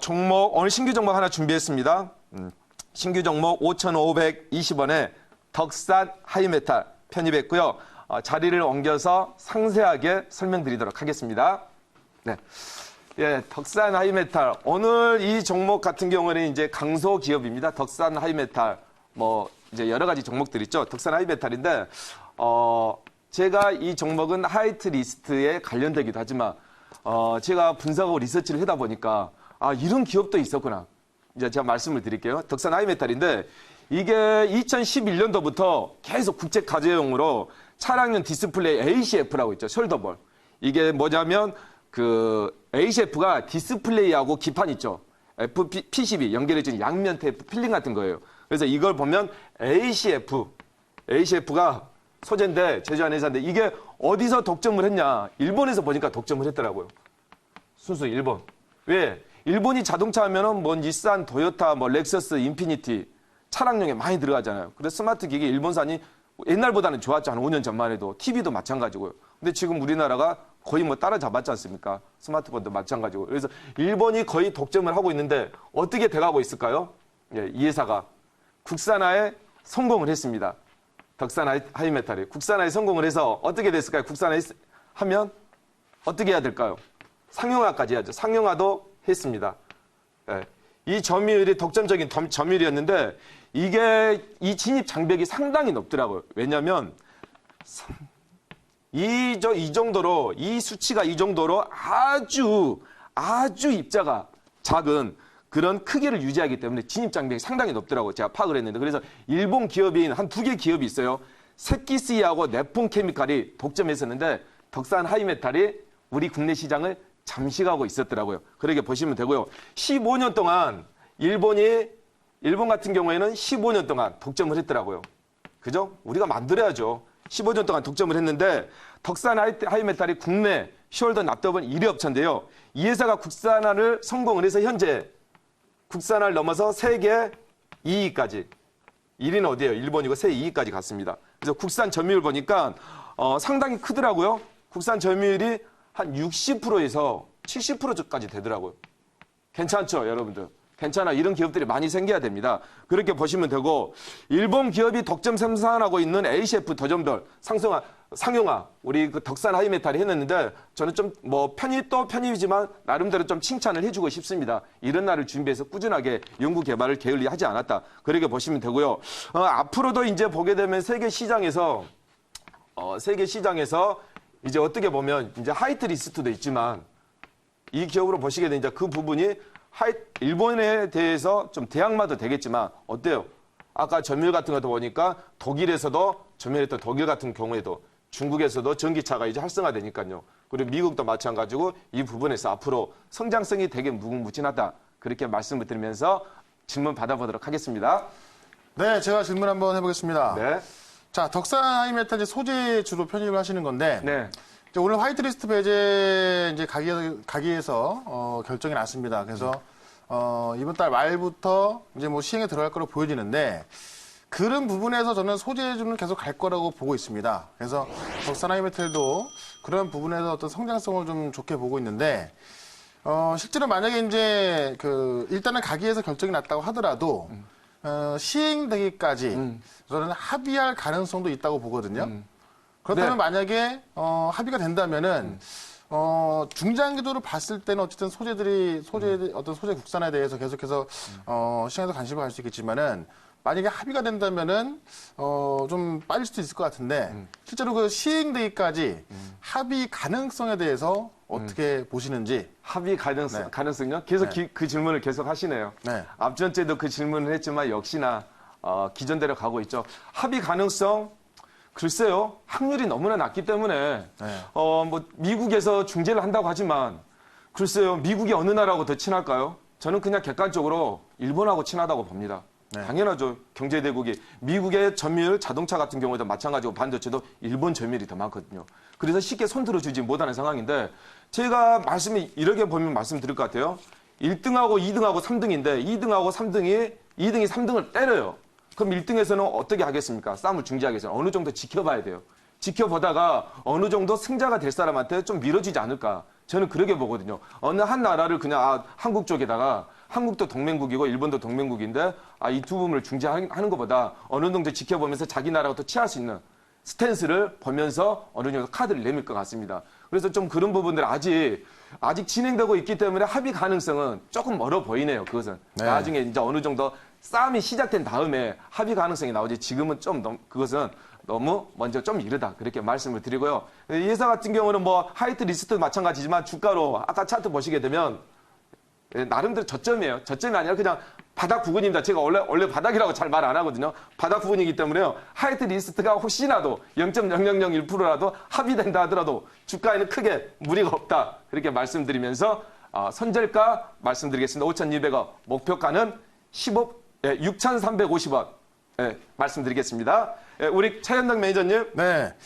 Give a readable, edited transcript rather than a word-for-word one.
종목, 오늘 신규 종목 하나 준비했습니다. 신규 종목 5,520원에 덕산 하이메탈 편입했고요. 자리를 옮겨서 상세하게 설명드리도록 하겠습니다. 네. 예, 덕산 하이메탈. 오늘 이 종목 같은 경우는 이제 강소 기업입니다. 덕산 하이메탈. 이제 여러 가지 종목들 있죠. 덕산 하이메탈인데, 제가 이 종목은 하이트 리스트에 관련되기도 하지만, 제가 분석하고 리서치를 하다 보니까, 이런 기업도 있었구나. 이제 제가 말씀을 드릴게요. 덕산 하이메탈인데, 이게 2011년도부터 계속 국제 가정용으로 차량용 디스플레이 ACF라고 있죠. 숄더볼. 이게 뭐냐면, ACF가 디스플레이하고 기판 있죠. PCB 연결해주는 양면 테이프 필링 같은 거예요. 그래서 이걸 보면 ACF가 소재인데, 제조한 회사인데, 이게 어디서 독점을 했냐. 일본에서 보니까 독점을 했더라고요. 순수 일본. 왜? 일본이 자동차 하면은 닛산, 도요타, 렉서스, 인피니티 차량용에 많이 들어가잖아요. 그래서 스마트 기기 일본산이 옛날보다는 좋았죠. 한 5년 전만 해도. TV도 마찬가지고요. 근데 지금 우리나라가 거의 따라잡았지 않습니까? 스마트폰도 마찬가지고. 그래서 일본이 거의 독점을 하고 있는데 어떻게 돼가고 있을까요? 예, 이 회사가 국산화에 성공을 했습니다. 덕산 하이메탈이. 국산화에 성공을 해서 어떻게 됐을까요? 국산화 하면 어떻게 해야 될까요? 상용화까지 해야죠. 상용화도 했습니다. 예. 이 점유율이 독점적인 점유율이었는데 이게 이 진입 장벽이 상당히 높더라고요. 왜냐하면 이 정도로 이 수치가 이 정도로 아주 입자가 작은 그런 크기를 유지하기 때문에 진입 장벽이 상당히 높더라고요. 제가 파악을 했는데 그래서 일본 기업인 한 2개 기업이 있어요. 세키스이하고 네폰 케미칼이 독점했었는데 덕산 하이메탈이 우리 국내 시장을 잠식하고 있었더라고요. 그렇게 보시면 되고요. 15년 동안 일본 같은 경우에는 15년 동안 독점을 했더라고요. 그죠? 우리가 만들어야죠. 15년 동안 독점을 했는데 덕산 하이메탈이 국내 숄더 납땜은 1위 업체인데요. 이 회사가 국산화를 성공을 해서 현재 국산화를 넘어서 세계 2위까지 1위는 어디예요? 일본이고 세계 2위까지 갔습니다. 그래서 국산 점유율 보니까 상당히 크더라고요. 국산 점유율이 한 60%에서 70%까지 되더라고요. 괜찮죠, 여러분들? 괜찮아. 이런 기업들이 많이 생겨야 됩니다. 그렇게 보시면 되고 일본 기업이 독점 생산하고 있는 ACF 도전별 상용화 우리 덕산 하이메탈이 해냈는데 저는 좀 편입이지만 나름대로 좀 칭찬을 해주고 싶습니다. 이런 날을 준비해서 꾸준하게 연구 개발을 게을리하지 않았다. 그렇게 보시면 되고요. 앞으로도 이제 보게 되면 세계 시장에서 이제 어떻게 보면 이제 하이트 리스트도 있지만 이 기업으로 보시게 되면 이제 그 부분이 일본에 대해서 좀 대항마도 되겠지만 어때요? 아까 점유율 같은 것도 보니까 독일에서도 점유율했던 독일 같은 경우에도 중국에서도 전기차가 이제 활성화되니까요. 그리고 미국도 마찬가지고 이 부분에서 앞으로 성장성이 되게 무궁무진하다. 그렇게 말씀을 드리면서 질문 받아보도록 하겠습니다. 네, 제가 질문 한번 해보겠습니다. 네. 자, 덕산 하이메탈 소재 주로 편입을 하시는 건데 네. 오늘 화이트리스트 배제 이제 가기에서 결정이 났습니다. 그래서 이번 달 말부터 이제 시행에 들어갈 거로 보여지는데 그런 부분에서 저는 소재주는 계속 갈 거라고 보고 있습니다. 그래서 덕산 하이메탈도 그런 부분에서 어떤 성장성을 좀 좋게 보고 있는데 실제로 만약에 이제 일단은 가기에서 결정이 났다고 하더라도 시행되기까지 저는 합의할 가능성도 있다고 보거든요. 그렇다면 네. 만약에 합의가 된다면은 중장기도를 봤을 때는 어쨌든 소재 국산화에 대해서 계속해서 시장에서 관심을 가질 수 있겠지만은 만약에 합의가 된다면은 좀 빠질 수도 있을 것 같은데 실제로 그 시행되기까지 합의 가능성에 대해서 어떻게 보시는지. 합의 가능성요? 계속 네. 그 질문을 계속 하시네요. 네. 앞전주에도 그 질문을 했지만 역시나 기존대로 가고 있죠. 합의 가능성 글쎄요. 확률이 너무나 낮기 때문에 네. 미국에서 중재를 한다고 하지만 글쎄요. 미국이 어느 나라하고 더 친할까요? 저는 그냥 객관적으로 일본하고 친하다고 봅니다. 네. 당연하죠. 경제대국이. 미국의 점유율, 자동차 같은 경우에도 마찬가지고 반도체도 일본 점유율이 더 많거든요. 그래서 쉽게 손들어주지 못하는 상황인데 제가 이렇게 보면 말씀드릴 것 같아요. 1등하고 2등하고 3등인데 2등하고 2등이 3등을 때려요. 그럼 1등에서는 어떻게 하겠습니까? 싸움을 중지하기 위해서 어느 정도 지켜봐야 돼요. 지켜보다가 어느 정도 승자가 될 사람한테 좀 밀어주지 않을까. 저는 그렇게 보거든요. 어느 한 나라를 그냥 한국 쪽에다가 한국도 동맹국이고 일본도 동맹국인데 이 두 부분을 중재하는 것보다 어느 정도 지켜보면서 자기 나라가 또 취할 수 있는 스탠스를 보면서 어느 정도 카드를 내밀 것 같습니다. 그래서 좀 그런 부분들 아직 진행되고 있기 때문에 합의 가능성은 조금 멀어 보이네요. 그것은 네. 나중에 이제 어느 정도 싸움이 시작된 다음에 합의 가능성이 나오지 지금은 그것은 너무 먼저 좀 이르다 그렇게 말씀을 드리고요. 이 회사 같은 경우는 뭐 하이트 리스트도 마찬가지지만 주가로 아까 차트 보시게 되면 나름대로 저점이에요. 저점이 아니라 그냥 바닥 부근입니다. 제가 원래 바닥이라고 잘 말 안 하거든요. 바닥 부근이기 때문에요. 하이트 리스트가 혹시라도 0.0001%라도 합의된다 하더라도 주가에는 크게 무리가 없다. 그렇게 말씀드리면서 선절가 말씀드리겠습니다. 5,200원. 목표가는 6,350원. 말씀드리겠습니다. 우리 차현덕 매니저님. 네.